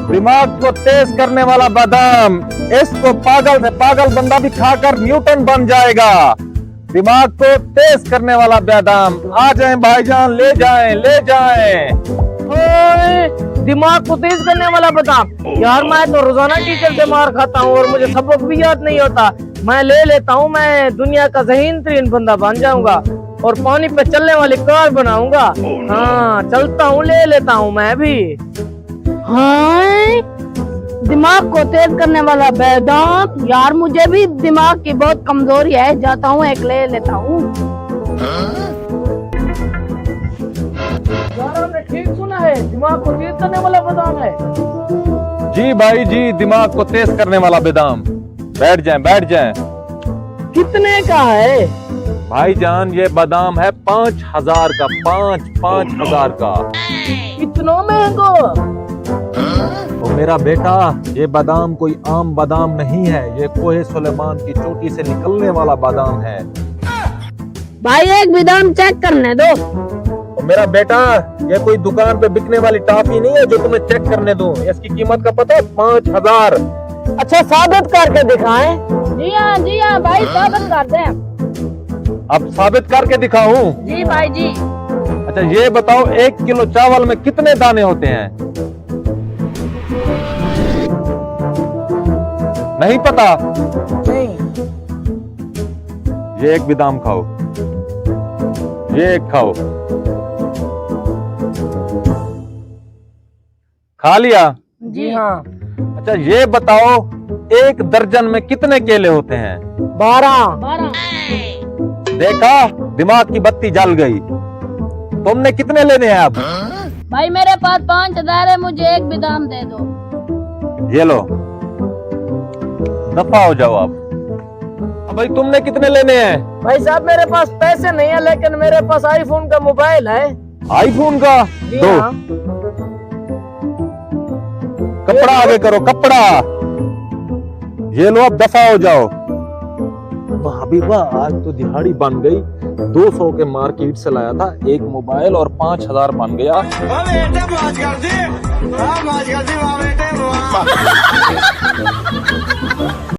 दिमाग को तेज करने वाला बादाम, इसको पागल से पागल बंदा भी खाकर न्यूटन बन जाएगा। दिमाग को तेज करने वाला बादाम, आ जाएं भाईजान, ले जाएं ले जाएं। ओए, दिमाग को तेज करने वाला बादाम। यार मैं तो रोजाना टीचर से मार खाता हूँ और मुझे सबक भी याद नहीं होता। मैं ले लेता हूँ, मैं दुनिया का ज़हीन तरीन बंदा बन जाऊंगा और पानी पे चलने वाली कार बनाऊंगा। हाँ चलता हूँ, ले लेता हूँ मैं भी। हाँ, दिमाग को तेज करने वाला बादाम। यार मुझे भी दिमाग की बहुत कमजोरी है, जाता हूँ एक ले लेता हूँ। यार आपने ठीक सुना है, दिमाग को तेज करने वाला बादाम है। जी भाई जी, दिमाग को तेज करने वाला बादाम। बैठ जाएं बैठ जाएं। कितने का है? भाईजान ये बादाम है 5,000 का, 5,000 का। इतना महंगा? तो मेरा बेटा, ये बादाम कोई आम बादाम नहीं है, ये कोहे सुलेमान की चोटी से निकलने वाला बादाम है। भाई एक बादाम चेक करने दो। तो मेरा बेटा, ये कोई दुकान पे बिकने वाली टॉफी नहीं है जो तुम्हें चेक करने दूं। इसकी कीमत का पता है? 5,000। अच्छा साबित करके दिखाएं। जी हाँ भाई, साबित कर दें। अब साबित करके दिखाऊं? जी भाई जी। अच्छा ये बताओ, 1 किलो चावल में कितने दाने होते हैं? नहीं पता? नहीं। ये एक बादाम खाओ, ये एक खाओ। खा लिया? जी हाँ। अच्छा ये बताओ, 1 दर्जन में कितने केले होते हैं? 12। देखा, दिमाग की बत्ती जल गई। तुमने कितने लेने हैं अब? भाई मेरे पास 5,000 है, मुझे एक बादाम दे दो। ये लो, दफा हो जाओ आप। अब भाई तुमने कितने लेने हैं? भाई साहब मेरे पास पैसे नहीं है, लेकिन मेरे पास आईफोन का मोबाइल है। आईफोन का? जी दो। हाँ। कपड़ा आगे करो, कपड़ा। ये लो, अब दफा हो जाओ। भाभी वाह, आज तो दिहाड़ी बन गई। 200 के मार्केट से लाया था एक मोबाइल और 5,000 बन गया। मौज कर दी, मौज कर दी।